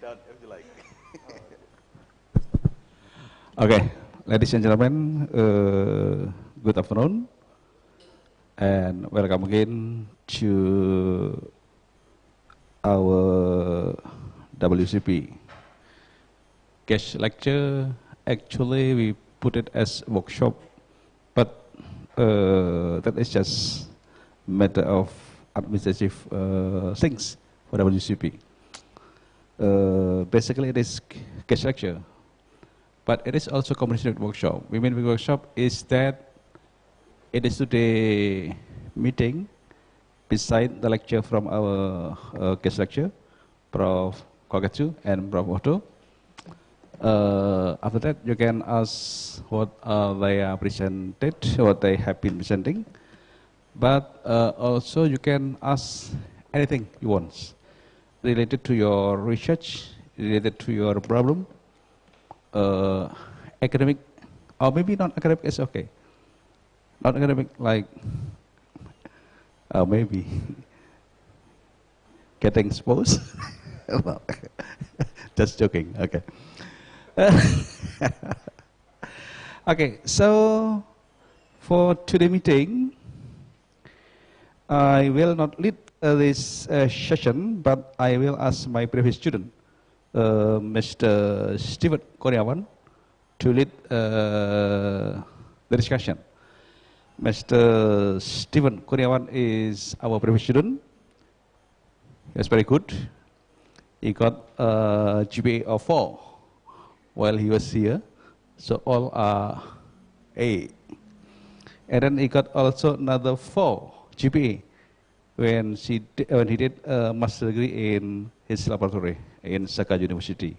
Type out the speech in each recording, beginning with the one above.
down if you like. Okay, ladies and gentlemen, good afternoon, and welcome again to our WCP guest lecture. Actually, we put it as workshop, but that is just matter of administrative things for WCP. Basically, it is guest lecture, but it is also combination workshop. We mean workshop is that it is today meeting beside the lecture from our guest lecture, Prof. Koketsu and Prof. Otto. After that, you can ask what they are presented, what they have been presenting, but also you can ask anything you want related to your research, related to your problem, academic, or maybe not academic is okay. Not academic, like maybe getting exposed. Well, just joking. Okay. Okay. So for today meeting, I will not lead this session, but I will ask my previous student, Mr. Steven Kurniawan, to lead the discussion. Mr. Steven Kurniawan is our previous student. He was very good. He got a GPA of 4 while he was here, so all are A. And then he got also another 4 GPA when he did a master degree in his laboratory in Saka University.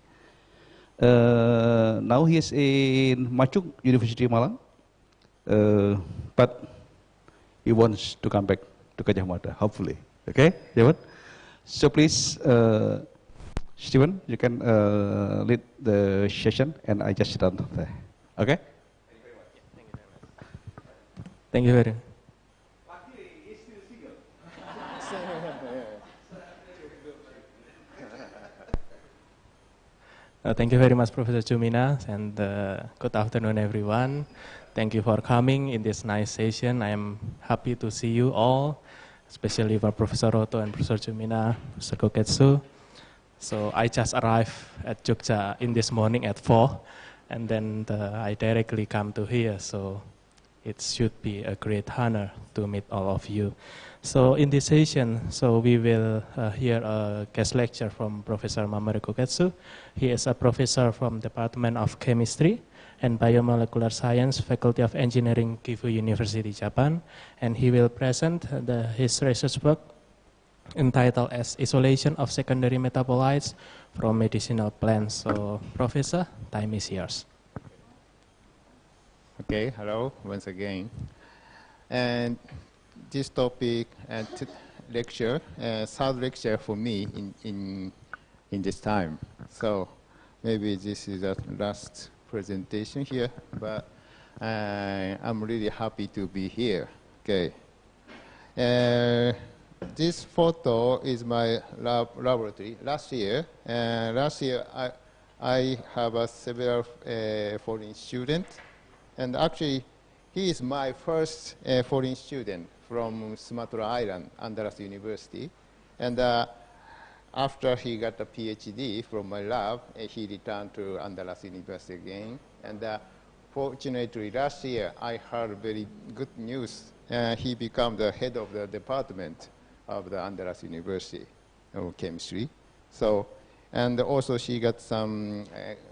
Now he is in Machung University Malang, but he wants to come back to Gajah Mada, hopefully. Okay, Dewan? So please, Steven, you can lead the session, and I just sit down there. Okay? Thank you very much. Thank you very much, Professor Chumina, and good afternoon, everyone. Thank you for coming in this nice session. I am happy to see you all, especially for Professor Roto and Professor Chumina, Professor Koketsu. So I just arrived at Jogja in this morning at 4, and then I directly come to here. So it should be a great honor to meet all of you. So in this session, so we will hear a guest lecture from Professor Mamoru Koketsu. He is a professor from Department of Chemistry and Biomolecular Science, Faculty of Engineering, Gifu University, Japan. And he will present his research work entitled as Isolation of Secondary Metabolites from Medicinal Plants. So, Professor, time is yours. Okay, hello once again. And this topic and lecture, third lecture for me in this time. So maybe this is the last presentation here, but I'm really happy to be here. Okay. This photo is my laboratory. Last year I have several foreign students, and actually he is my first foreign student from Sumatra Island, Andalas University. And after he got a PhD from my lab, he returned to Andalas University again. And fortunately, last year I heard very good news. He became the head of the department of the Andalas University of Chemistry. So, and also she got some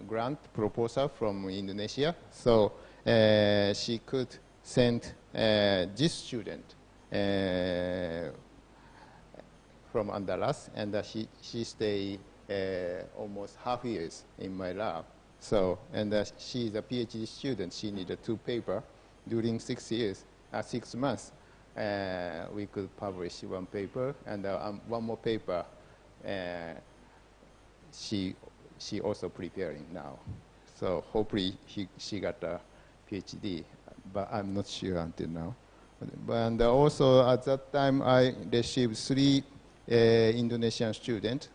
grant proposal from Indonesia. So she could send this student from Andalas, and she stayed almost half years in my lab. So, and she's a PhD student. She needed 2 papers during 6 months. We could publish 1 paper, and 1 more paper she also preparing now. So hopefully she got a PhD, but I'm not sure until now. And also at that time I received 3 Indonesian students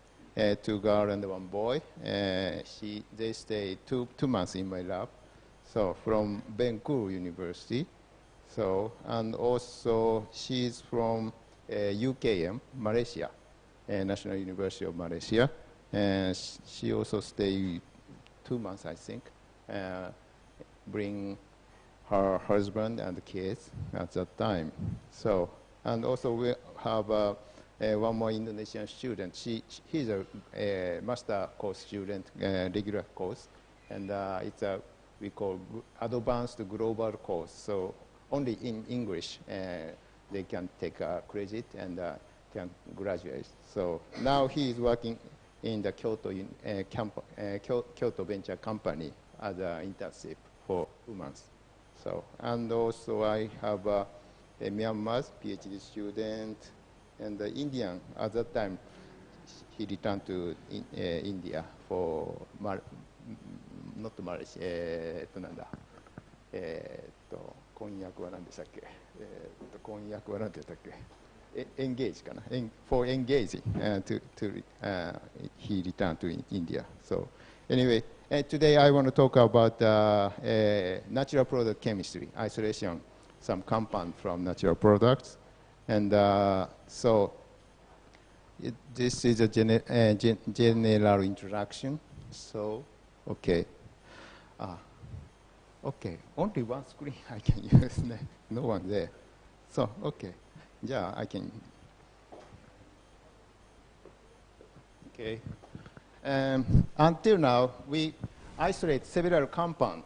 two girls and one boy. They stay two months in my lab. So from Bengkulu University. So, and also she's from UKM, Malaysia, National University of Malaysia. And she also stayed 2 months, I think. Bring her husband and kids at that time. So, and also we have one more Indonesian student. He's a master course student, regular course, and it's a we call advanced global course. So only in English they can take a credit and can graduate. So now he is working in the Kyoto Venture Company as an internship for 2 months. So, and also I have a Myanmar's PhD student and the Indian. At that time, he returned to India for not Malaysia. 婚約は何でしたっけ？婚約は何でしたっけ？engage かな for engaging he returned to India. So anyway, today I want to talk about natural product chemistry, isolation, some compound from natural products. And so this is a general introduction. So, okay. Okay, only one screen I can use, no one there. So, okay. Yeah, I can. Okay. Until now, we isolate several compounds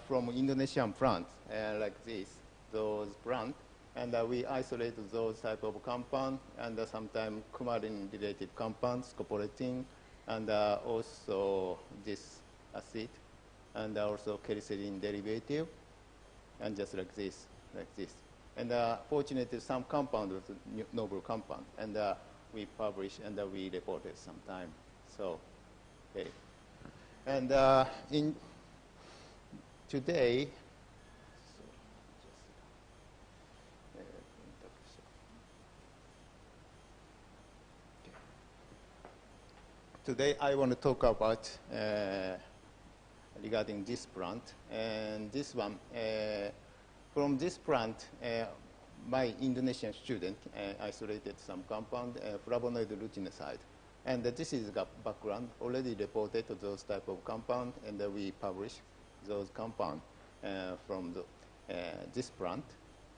from Indonesian plants like this, those plants, and we isolate those type of compounds, and sometimes coumarin-related compounds, copoletin, and also this acid, and also kerosene derivative, and just like this, And fortunately, some compound was a noble compound, and we published and we reported sometime. So, okay. And in today, today I want to talk about regarding this plant, and this one. From this plant, my Indonesian student isolated some compound, flavonoid luteinoside. And this is the background, already reported those type of compound, and we publish those compound from this plant.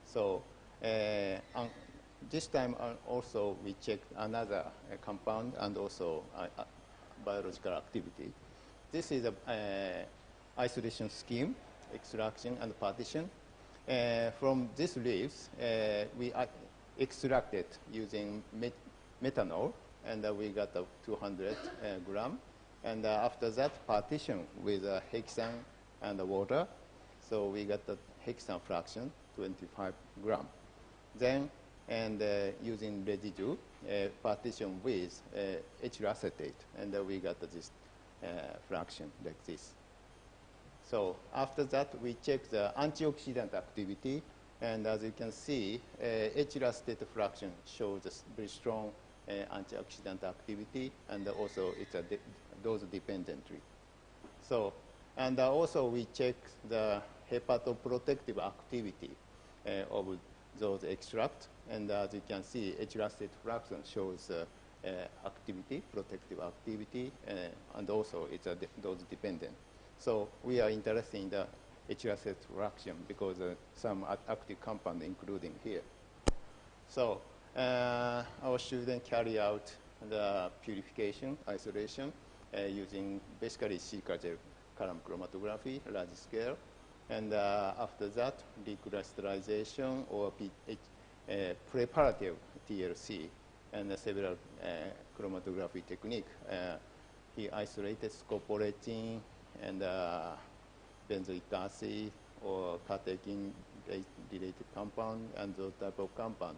So this time also we checked another compound and also biological activity. This is a isolation scheme, extraction and partition. From these leaves, we extracted using methanol, and we got 200 gram. And after that, partition with hexane and water. So we got the hexane fraction, 25 gram. Then, and using residue, partition with ethyl acetate, and we got this fraction like this. So after that, we check the antioxidant activity, and as you can see, ethyl acetate fraction shows a very strong antioxidant activity, and also it's a dose dependently. So, and also we check the hepatoprotective activity of those extracts, and as you can see, ethyl acetate fraction shows activity, protective activity, and also it's a dose dependent. So we are interested in the ethyl acetate fraction because some active compound including here. So our students carry out the purification, isolation, using basically silica gel column chromatography, large scale. And after that, recrystallization or preparative TLC and several chromatography technique. He isolated scopoletin and benzoic acid or catechin-related compound and those type of compound.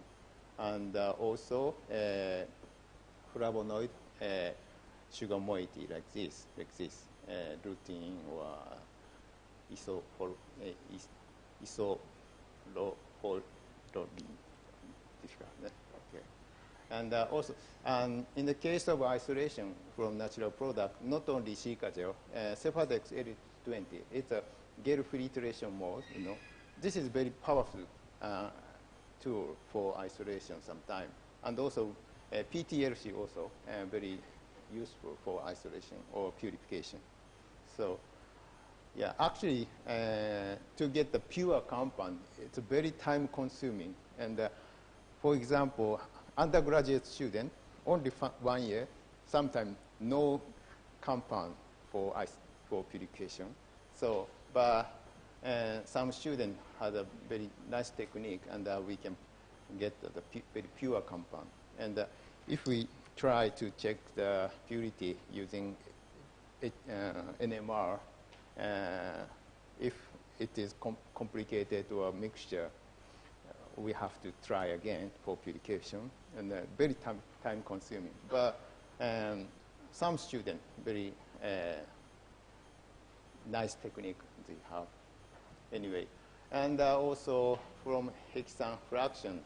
And also flavonoid sugar moiety like this, lutein or isoproline. Okay. And also, in the case of isolation from natural product, not only silica gel, Cephadex L20, it's a gel filtration mode, you know. This is very powerful tool for isolation sometimes. And also, PTLC also very useful for isolation or purification. So, yeah, actually, to get the pure compound, it's very time consuming. And for example, undergraduate student, only 1 year, sometimes no compound for purification. So, but some student had a very nice technique, and we can get the very pure compound. And if we try to check the purity using NMR, if it is complicated or a mixture, we have to try again for purification, and very time consuming. But some students, very nice technique they have. Anyway, and also from hexane fraction,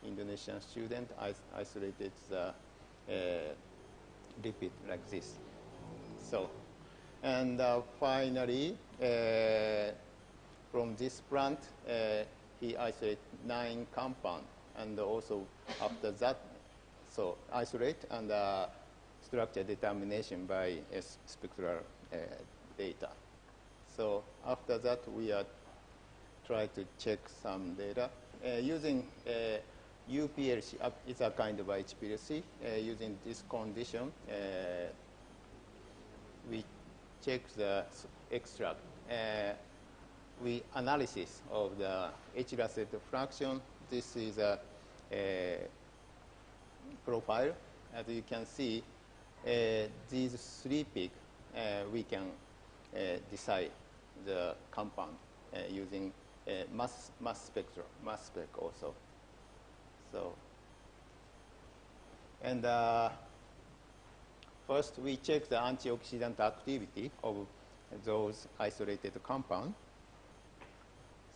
Indonesian student isolated the lipid like this. So, and finally, from this plant, he isolated 9 compounds, and also after that, so isolate and structure determination by spectral data. So after that, we are try to check some data using UPLC. It's a kind of HPLC. Using this condition, we check the extract. We analysis of the H-Lacet fraction. This is a profile. As you can see, these 3 peaks, we can decide the compound using mass spec also. So, and first we check the antioxidant activity of those isolated compounds.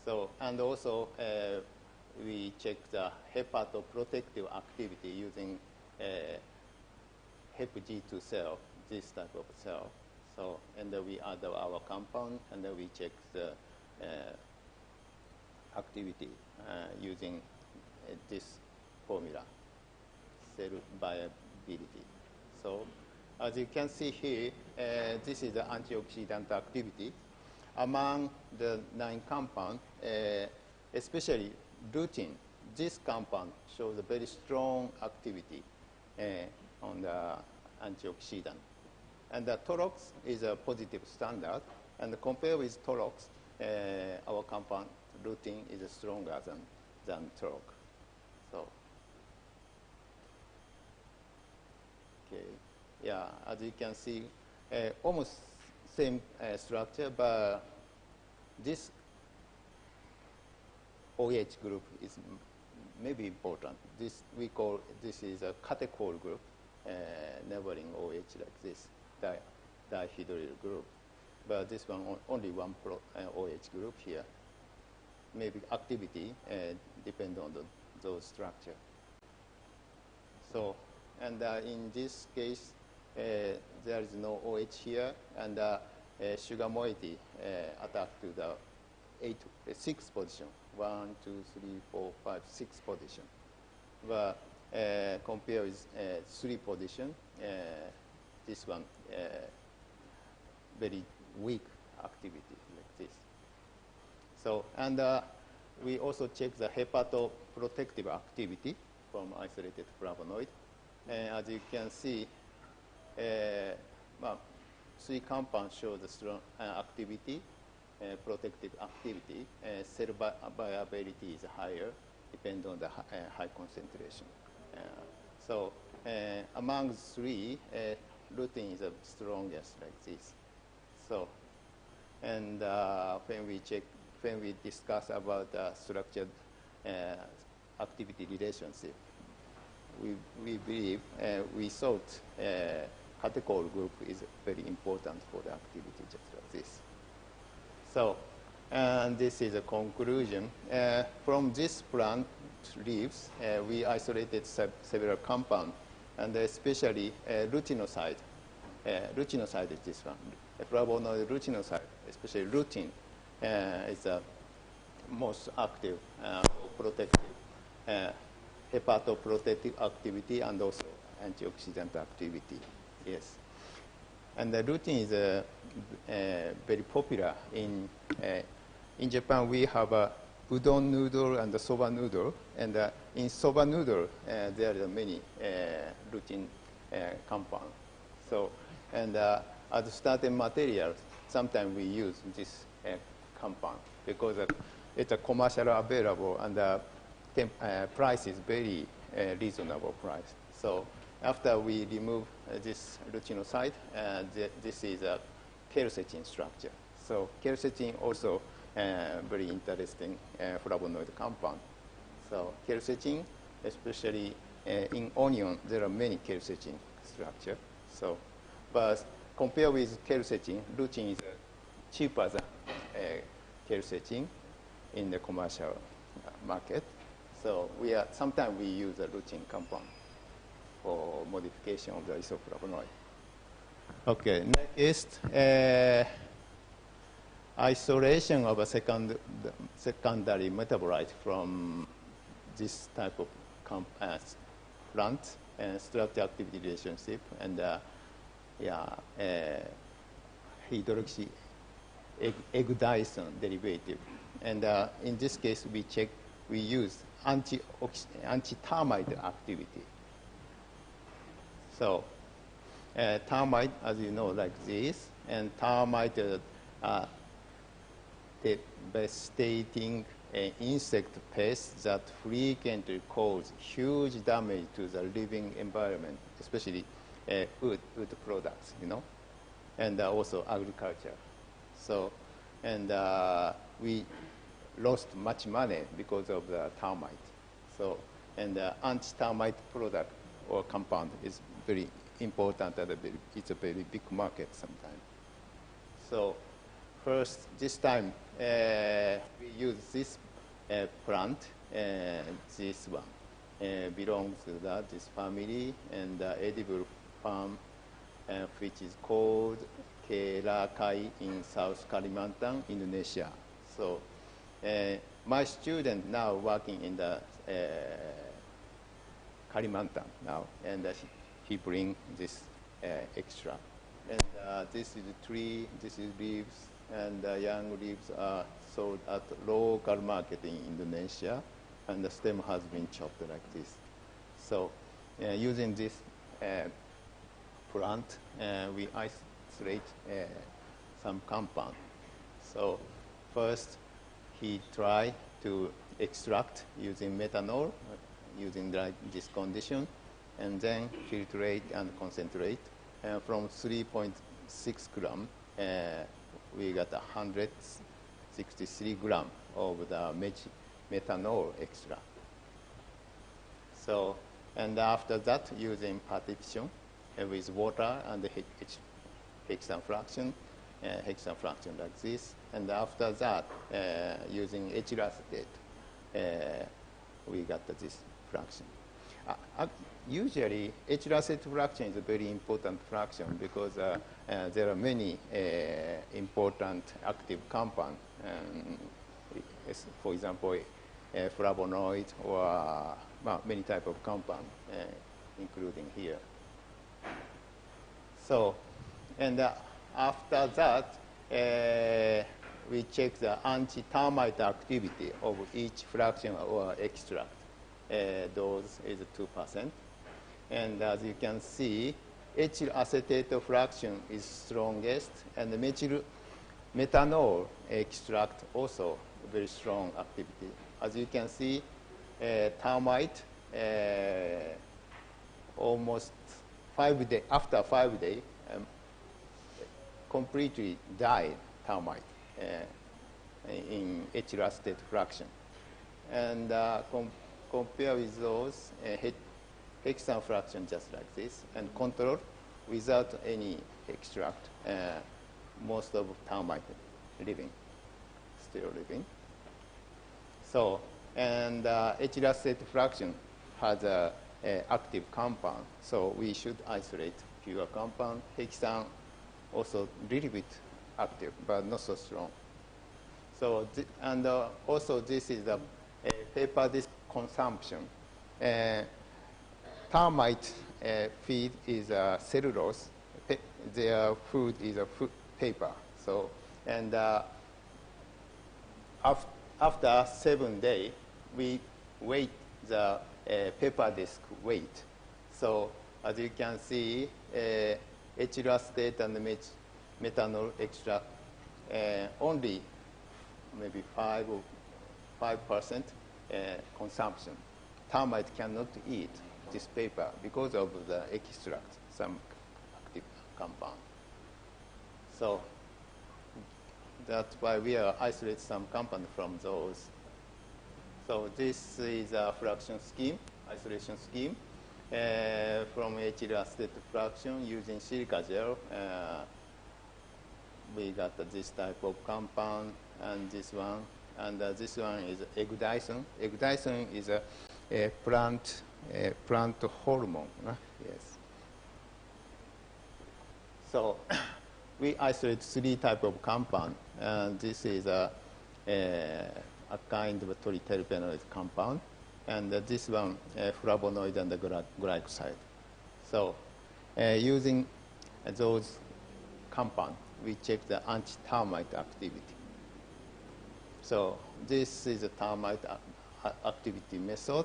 So, and also we check the hepatoprotective activity using HepG2 cell, this type of cell. So, and we add our compound, and we check the activity using this formula, cell viability. So, as you can see here, this is the antioxidant activity. Among the 9 compounds, especially lutein, this compound shows a very strong activity on the antioxidant. And the Torox is a positive standard. And compared with Torox, our compound lutein is stronger than Torox. So, okay, yeah, as you can see, almost same structure, but this OH group is maybe important. This we call this is a catechol group, neighboring OH like this dihedral group. But this one only one OH group here. Maybe activity depend on those structure. So, and in this case, there is no OH here, and sugar moiety attacked to the 6th position. 1, 2, 3, 4, 5, 6 position. But compared with 3 position, this one very weak activity like this. So, and we also check the hepatoprotective activity from isolated flavonoid. As you can see, 3 compounds show the strong activity, protective activity. Cell viability is higher, depending on the high concentration. So among 3, lutein is the strongest like this. So, and when we discuss about structured activity relationship, we believe, we thought catechol group is very important for the activity just like this. So, and this is a conclusion. From this plant, leaves, we isolated several compounds, and especially lutinoside. Lutinoside is this one. Flavonoid lutinoside, especially lutein, is the most active protective, hepatoprotective activity and also antioxidant activity. Yes. And the lutein is very popular in Japan. We have a udon noodle and the soba noodle, and in soba noodle there are many lutein compounds. So, and as starting material, sometimes we use this compound because it's a commercially available and the price is very reasonable price. So after we remove this lutinoside, this is a quercetin structure. So quercetin also very interesting flavonoid compound. So quercetin, especially in onion, there are many quercetin structure. So, but compared with quercetin, lutein is cheaper than quercetin in the commercial market. So sometimes we use a lutein compound for modification of the isoflavonoid. Okay, next, isolation of a secondary metabolite from this type of plant and structure-activity relationship, and hydroxy egg Dyson derivative. And in this case, we use anti-termite activity. So termite, as you know, like this, and termite devastating insect pests that frequently cause huge damage to the living environment, especially wood products, you know, and also agriculture. So, and we lost much money because of the termite. So, and anti-termite product or compound is very important, and it's a very big market sometimes. So first, this time, we use this plant, this one belongs to this family, and edible palm, which is called Kelakai in South Kalimantan, Indonesia. So my student now working in the Kalimantan now, and he bring this extract. And this is the tree, this is leaves, and young leaves are sold at local market in Indonesia, and the stem has been chopped like this. So using this plant, we isolate some compound. So first, he tried to extract using methanol, using this condition, and then filtrate and concentrate. From 3.6 gram, we got 163 gram of the methanol extract. So, and after that, using partition with water and the hexane fraction like this. And after that, using ethyl acetate, we got this fraction. Usually, ethyl acetate fraction is a very important fraction because there are many important active compounds. For example, flavonoid or many type of compound, including here. So, and after that, we check the anti-termite activity of each fraction or extract. Dose is 2%. And as you can see, ethyl acetate fraction is strongest, and the methanol extract also very strong activity. As you can see, termite almost 5 days, after 5 days, completely died termite in ethyl acetate fraction. And compare with those hexane fraction just like this, and control without any extract, most of termite living, still living. So, And ethyl acetate fraction has a active compound, so we should isolate pure compound. Hexane also a little bit active, but not so strong. So, and also this is a paper disk consumption. Termite feed is cellulose. Their food is a paper. So, and after 7 days, we weight the paper disk weight. So, as you can see, ethyl acetate and methanol extract only maybe 5% consumption. Termite cannot eat this paper because of the extract, some active compound. So that's why we are isolate some compound from those. So this is a fraction scheme, isolation scheme from ethyl acetate fraction using silica gel. We got this type of compound, and this one is egg Dyson. Egg Dyson is a plant hormone. Yes. So we isolate 3 type of compound, and this is a kind of triterpenoid compound, and this one flavonoid and the glycoside. So using those compounds, we check the anti-termite activity. So this is a termite activity method.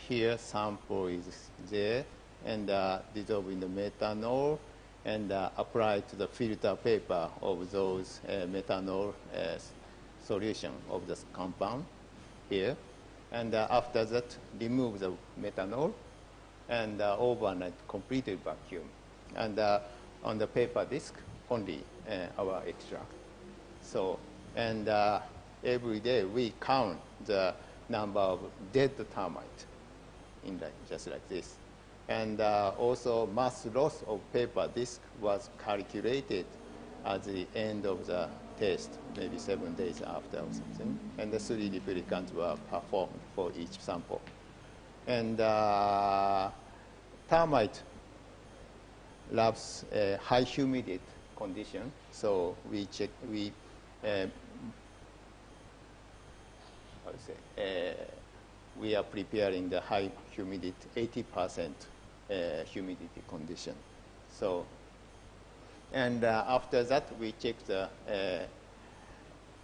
Here sample is there, and dissolve in the methanol, and apply to the filter paper of those methanol solution of this compound here. And after that, remove the methanol, and overnight completed vacuum. And on the paper disk, only our extract. So, and every day we count the number of dead termite in just like this. And also mass loss of paper disk was calculated at the end of the test, maybe 7 days after or something. And the 3 replicants were performed for each sample. And termite loves high humidity condition, so we check, we are preparing the high humidity, 80% humidity condition. So, and after that, we check the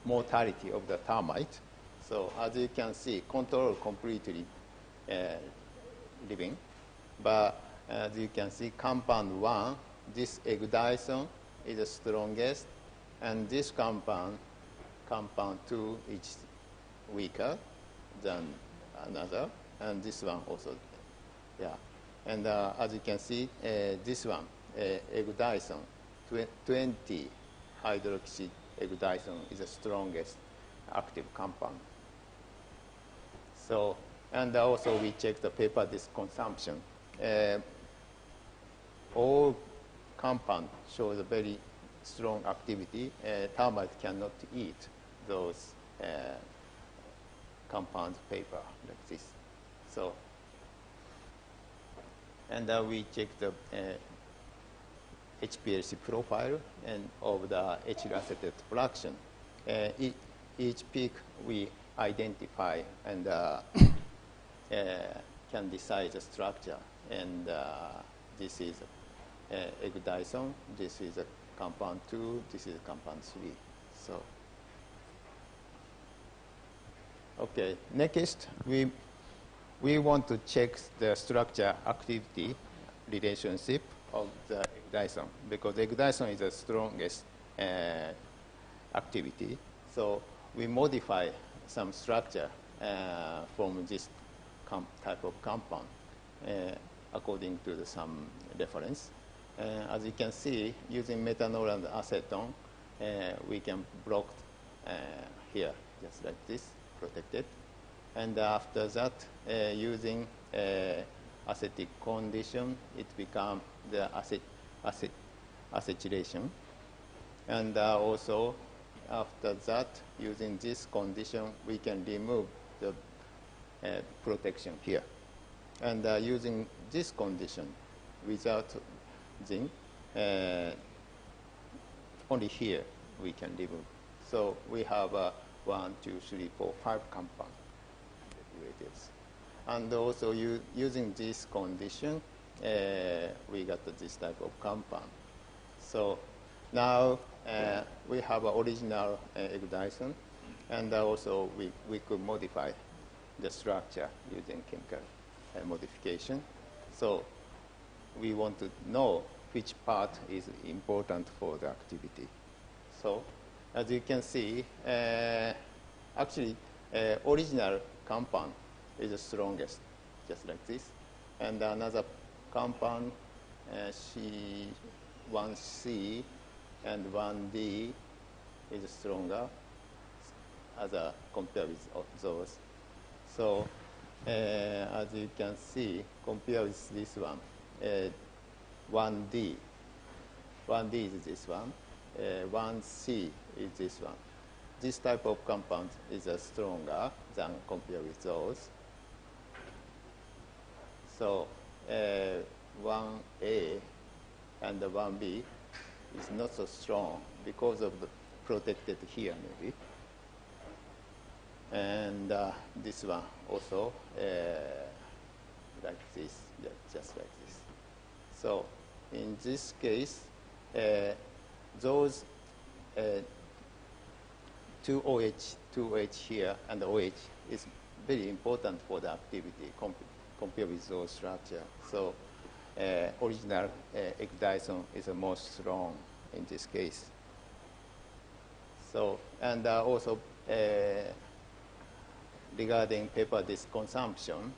mortality of the termite. So as you can see, control completely living. But as you can see, compound 1, this egg Dyson is the strongest, and this compound 2, is weaker than another, and this one also, yeah. And as you can see, this one, egg Dyson, 20 hydroxy egg Dyson is the strongest active compound. So, and also we check the paper disk consumption. All compound shows a very strong activity. Termite cannot eat those compound paper like this. So, and we check the HPLC profile and of the ethyl acetate fraction. Each peak we identify and can decide the structure. And this is egg Dyson, this is a compound 2, this is compound 3. So, okay, next we want to check the structure activity relationship of the egg Dyson, because egg Dyson is the strongest activity. So we modify some structure from this type of compound according to some reference. As you can see, using methanol and acetone, we can block here, just like this, protected. And after that, using acetic condition, it becomes the acetylation. And also, after that, using this condition, we can remove the protection here. And using this condition without zinc, only here we can remove. So we have 1, 2, 3, 4, 5 compound derivatives. And also using this condition, we got this type of compound. So now we have an original egg Dyson, and also we could modify the structure using chemical modification. So we want to know which part is important for the activity. So as you can see, actually original compound is the strongest, just like this. And another compound,1C and 1D is stronger as compared with those. So as you can see, compared with this one, 1D is this one, 1C is this one. This type of compound is stronger than compared with those. So 1A and 1B is not so strong because of the protected here maybe. And this one also like this, just like this. So in this case, those 2OH here and OH is very important for the activity compared with those structure. So original egg Dyson is the most strong in this case. So, and also regarding paper disk consumption,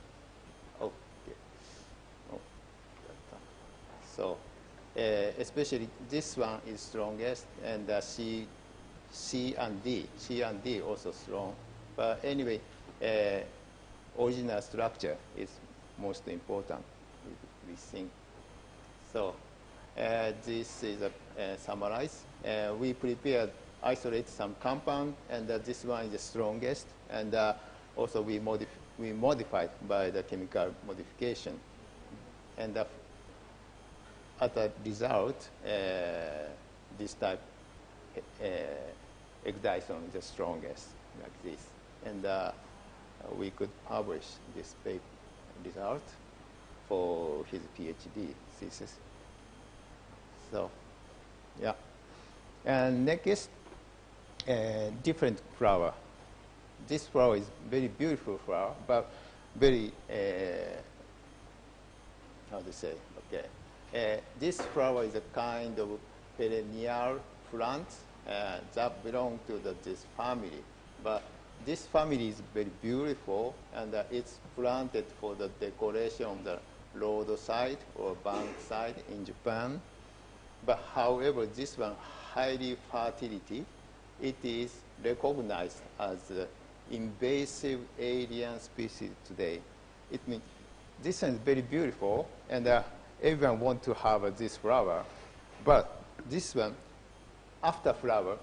so especially this one is strongest, and C and D also strong. But anyway, original structure is most important, we think. So this is summarized. We prepared, isolate some compound, and this one is the strongest. And also we modified by the chemical modification. And as a result, this type egg Dyson is the strongest, like this. And we could publish this paper result for his PhD thesis. So, yeah. And next, different flower. This flower is very beautiful flower, but very, how to say, okay. This flower is a kind of perennial plant that belong to this family. But this family is very beautiful, and it's planted for the decoration of the roadside or bank side in Japan. But however, this one, highly fertility, it is recognized as an invasive alien species today. It means this one is very beautiful, and everyone wants to have this flower. But this one, after flower,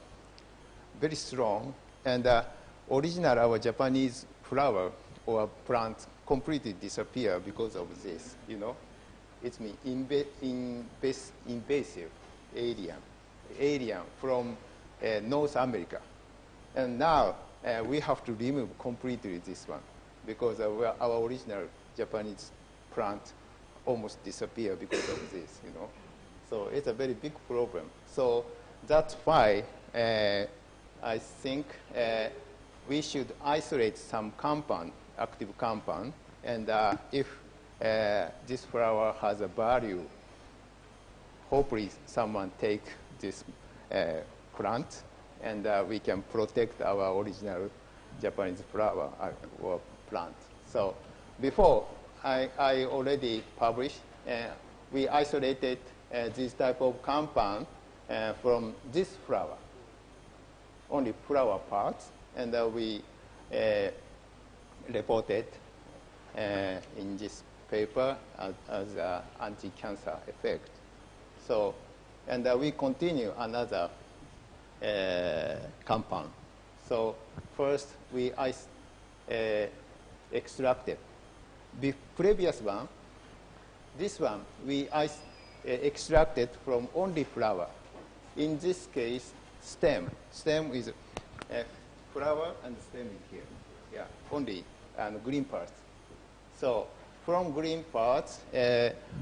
very strong, and original our Japanese flower or plant completely disappear because of this, you know. It's invasive alien from North America. And now we have to remove completely this one because our original Japanese plant almost disappear because of this, you know. So it's a very big problem. So that's why I think we should isolate some compound, active compound, and if this flower has a value, hopefully someone take this plant, and we can protect our original Japanese flower or plant. So before, I already published, we isolated this type of compound from this flower, only flower parts, and we reported in this paper as an anti-cancer effect. So, and we continue another compound. So first we extracted. The previous one, this one, we extracted from only flower. In this case, stem. Stem is flower and stem is here. Yeah, only green parts. So from green parts,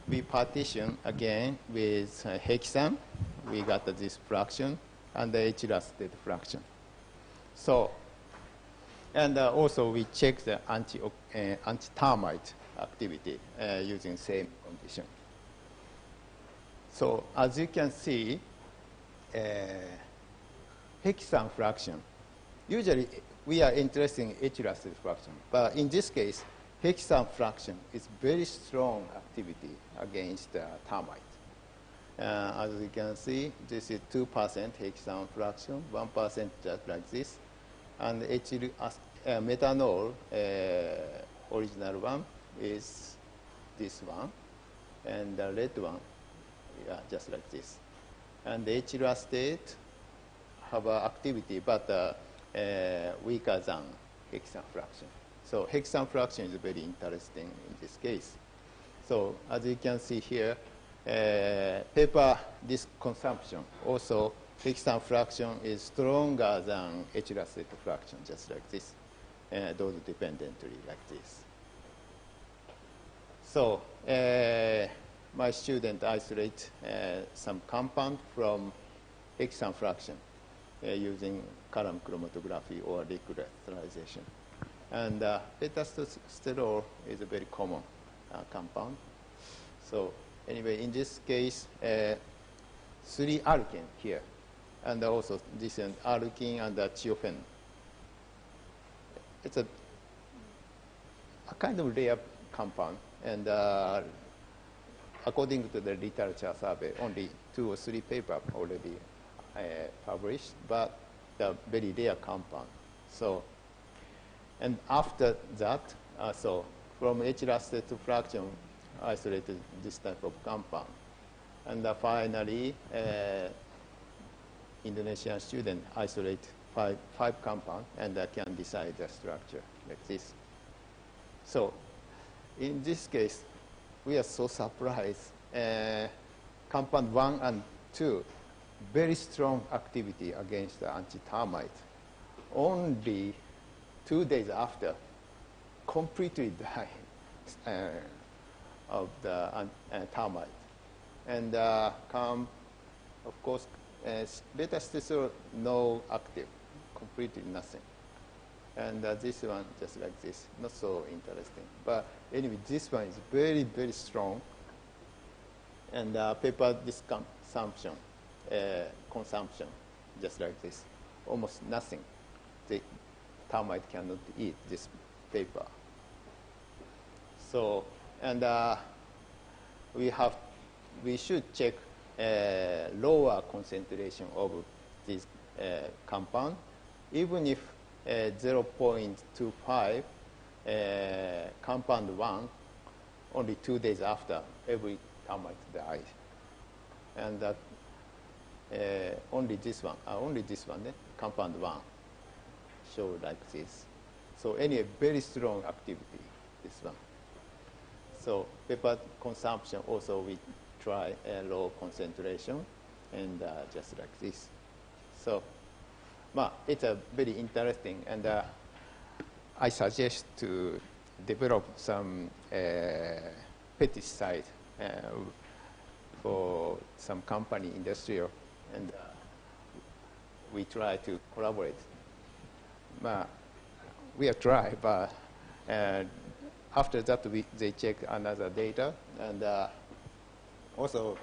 we partition again with hexane. We got this fraction and the H-elastic fraction. So, and also we check the anti-termite activity using same condition. So as you can see, hexane fraction. Usually we are interested in H-elastic fraction, but in this case, hexane fraction is very strong activity against termite. As you can see, this is 2% hexane fraction, 1% just like this, and methanol original one is this one, and the red one, yeah, just like this. And the H-elastate have activity, but weaker than hexane fraction. So hexane fraction is very interesting in this case. So as you can see here, paper disk consumption, also hexane fraction is stronger than H-elastate fraction, just like this, dose dependently like this. So my student isolate some compound from hexane fraction using column chromatography or liquid sterilization. And beta-sterol is a very common compound. So anyway, in this case, 3 alkane here, and also this alkene and thiophene. It's a kind of rare compound, and according to the literature survey, only 2 or 3 papers already published, but the very rare compound. So, and after that, so from H-elastate fraction, isolated this type of compound. And finally, Indonesian student isolate five compounds and can decide the structure like this. So in this case, we are so surprised. Compound 1 and 2, very strong activity against the anti-termite. Only 2 days after, completely died of the termite. And of course, beta-sterol no active, completely nothing. And this one just like this, not so interesting. But anyway, this one is very, very strong. And paper disk consumption, just like this, almost nothing. The termite cannot eat this paper. So, and we should check lower concentration of this compound, even if 0.25 compound 1, only 2 days after, every termite died. And only this one, compound 1, show like this. So anyway, very strong activity, this one. So paper consumption also we try low concentration and just like this. So it's a very interesting, and I suggest to develop some pesticide for some company industrial, and we try to collaborate. We have tried, but after that they check another data, and also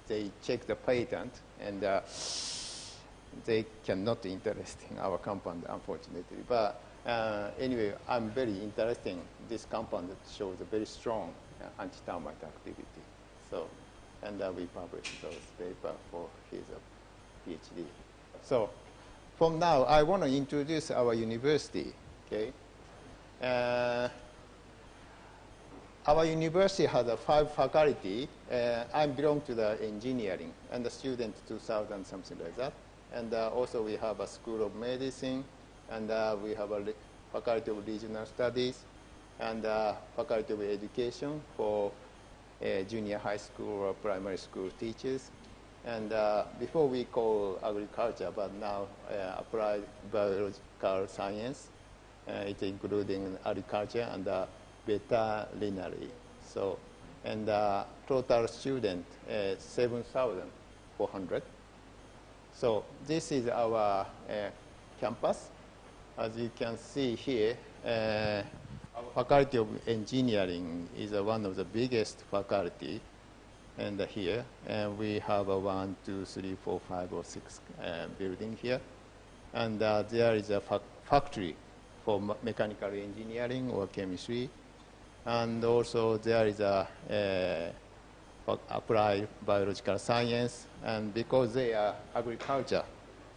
they check the patent, and they cannot interest in our compound, unfortunately. But anyway, I'm very interested in this compound that shows a very strong anti-termite activity. So, and we published those papers for his PhD. So, from now, I want to introduce our university. Okay. Our university has 5 faculty. I belong to the engineering, and the student 2,000, something like that. And also we have a school of medicine, and we have a Faculty of Regional Studies, and Faculty of Education for junior high school or primary school teachers. And before we call agriculture, but now applied biological science, it's including agriculture and veterinary. So, and total student 7,400. So this is our campus. As you can see here, our Faculty of Engineering is one of the biggest faculty. And here, we have a 1, 2, 3, 4, 5, or 6 building here. And there is a factory for mechanical engineering or chemistry. And also there is a applied biological science. And because they are agriculture,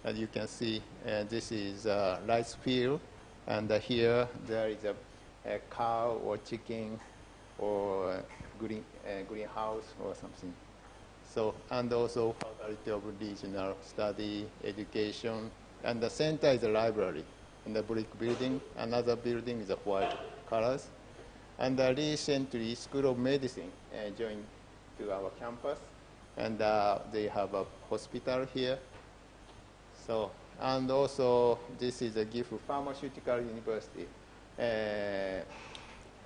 as you can see, this is a rice field. And here there is a cow or chicken or greenhouse or something. So, and also Faculty of Regional Study, Education, and the center is a library in the brick building. Another building is a white colors. And recently, School of Medicine joined to our campus, and they have a hospital here. So, and also this is a Gifu Pharmaceutical University.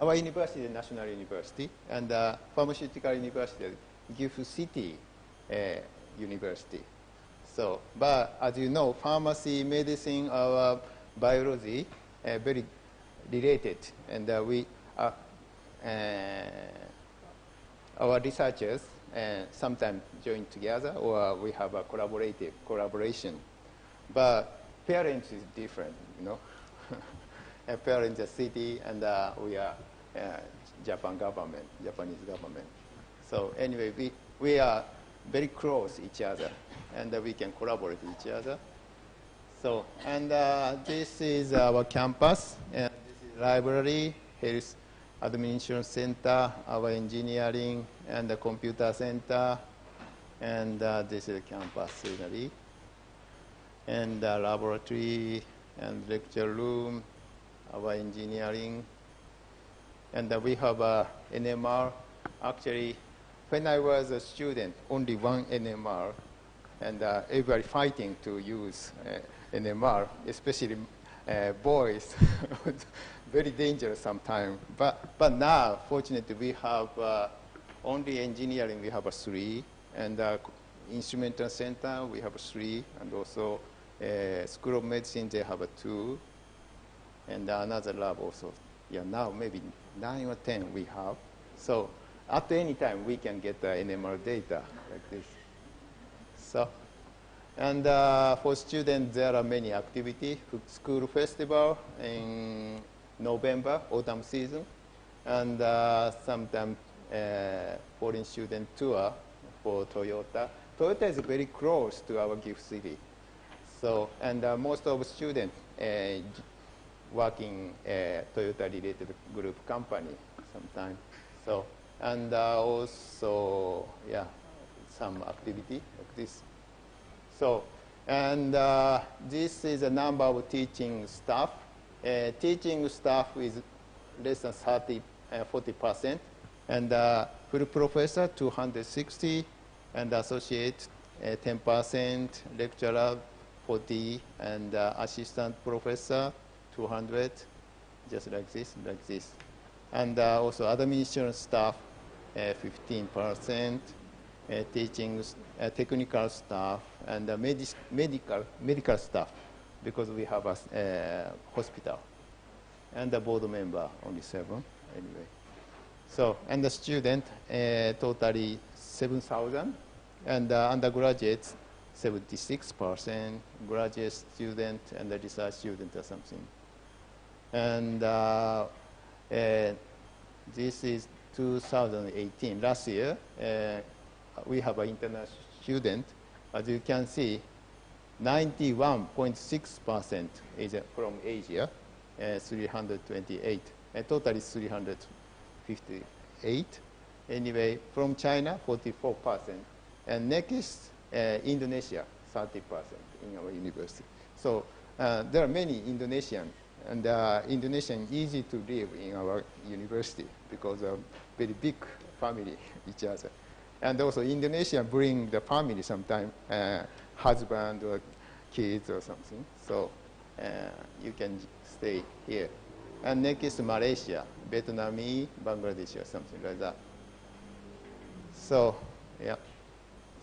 Our university is a national university, and pharmaceutical university, Gifu City University. So, but as you know, pharmacy, medicine, our biology, very related, and our researchers sometimes join together, or we have a collaboration. But parents is different, you know. Parents are city, and we are Japanese government. So anyway, we are very close each other, and we can collaborate each other. So, and this is our campus, and this is library, health administration center, our engineering, and the computer center, and this is the campus scenery, and laboratory, and lecture room, our engineering, and we have a NMR. Actually, when I was a student, only one NMR, and everybody fighting to use NMR, especially boys. Very dangerous sometimes. But now, fortunately, we have only engineering, we have 3, and instrumental center, we have 3, and also School of Medicine, they have 2, and another lab also. Yeah, now maybe 9 or 10 we have. So at any time, we can get the NMR data like this. So, and for students, there are many activities. School festival in November, autumn season, and sometimes foreign student tour for Toyota. Toyota is very close to our Gifu City. So, and most of students work in Toyota-related group company sometimes. So, and also, yeah, some activity like this. So, and this is a number of teaching staff. Teaching staff is less than 40%, and full professor 260, and associate 10%, lecturer 40, and assistant professor 200, just like this. And also administration staff 15%, teaching technical staff, and medical staff, because we have a hospital. And the board member, only 7, anyway. So, and the student, totally 7,000, and undergraduates, 76%, graduate student, and the research student or something. And this is 2018. Last year, we have an international student. As you can see, 91.6% is from Asia, 328, totally 358. Anyway, from China, 44%. And next, Indonesia, 30% in our university. So there are many Indonesian And Indonesian easy to live in our university because of very big family each other. And also Indonesia bring the family sometime, husband or kids or something. So you can stay here. And next is Malaysia, Vietnamese, Bangladesh or something like that. So, yeah.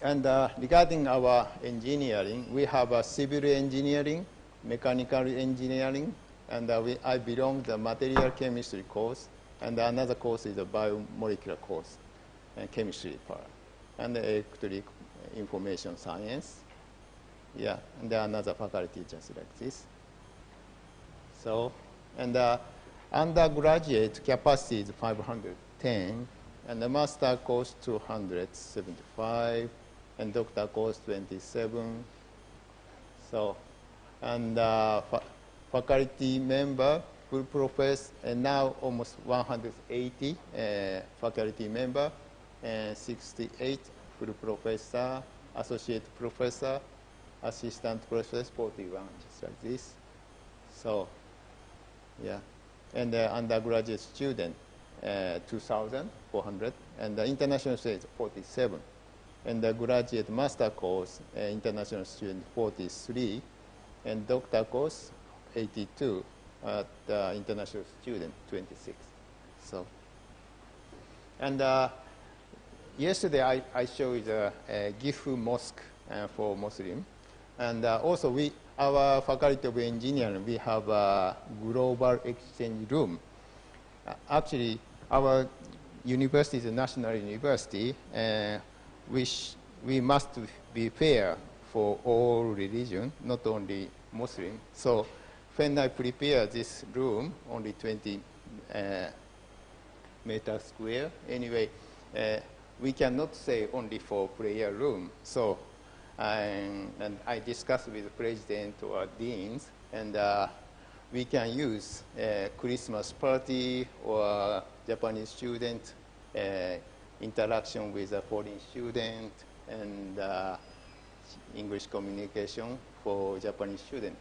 And regarding our engineering, we have a civil engineering, mechanical engineering, and I belong to the material chemistry course, and another course is a biomolecular course, and chemistry part, and electric information science. Yeah, and another faculty just like this. So, and undergraduate capacity is 510, and the master course 275, and doctor course 27. So, and faculty member, full professor, and now almost 180 faculty member, and 68 full professor, associate professor, assistant professor, 41, just like this. So, yeah. And the undergraduate student, 2,400, and the international student, 47. And the graduate master course, international student, 43, and doctor course, 82, the international student, 26. So, and yesterday I showed the Gifu mosque for Muslim, and also our faculty of engineering, we have a global exchange room. Actually, our university is a national university, which we must be fair for all religion, not only Muslim. So when I prepare this room, only 20 meters square, anyway, we cannot say only for prayer room. So, and I discussed with the president or deans, and we can use Christmas party or Japanese student interaction with a foreign student, and English communication for Japanese student.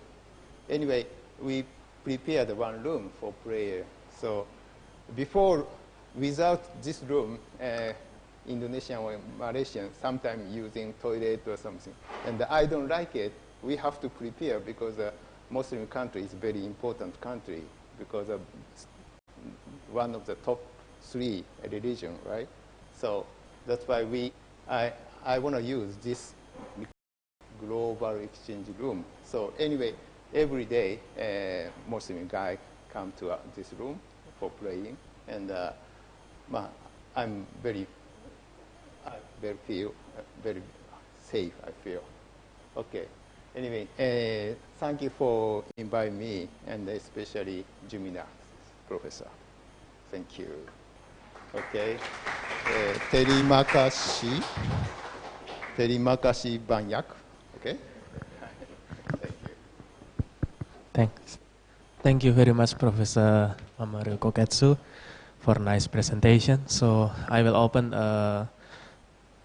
Anyway, we prepared one room for prayer. So before, without this room, Indonesian or Malaysian sometimes using toilet or something. And I don't like it. We have to prepare because Muslim country is a very important country because of one of the top 3 religion, right? So that's why I want to use this global exchange room. So anyway, every day Muslim guy come to this room for praying, and I'm very safe, I feel. Okay. Anyway, thank you for inviting me, and especially Jumina, professor. Thank you. Okay. Terima kasih banyak. Okay. Thank you. Thanks. Thank you very much, Professor Mamoru Koketsu, for nice presentation. So I will open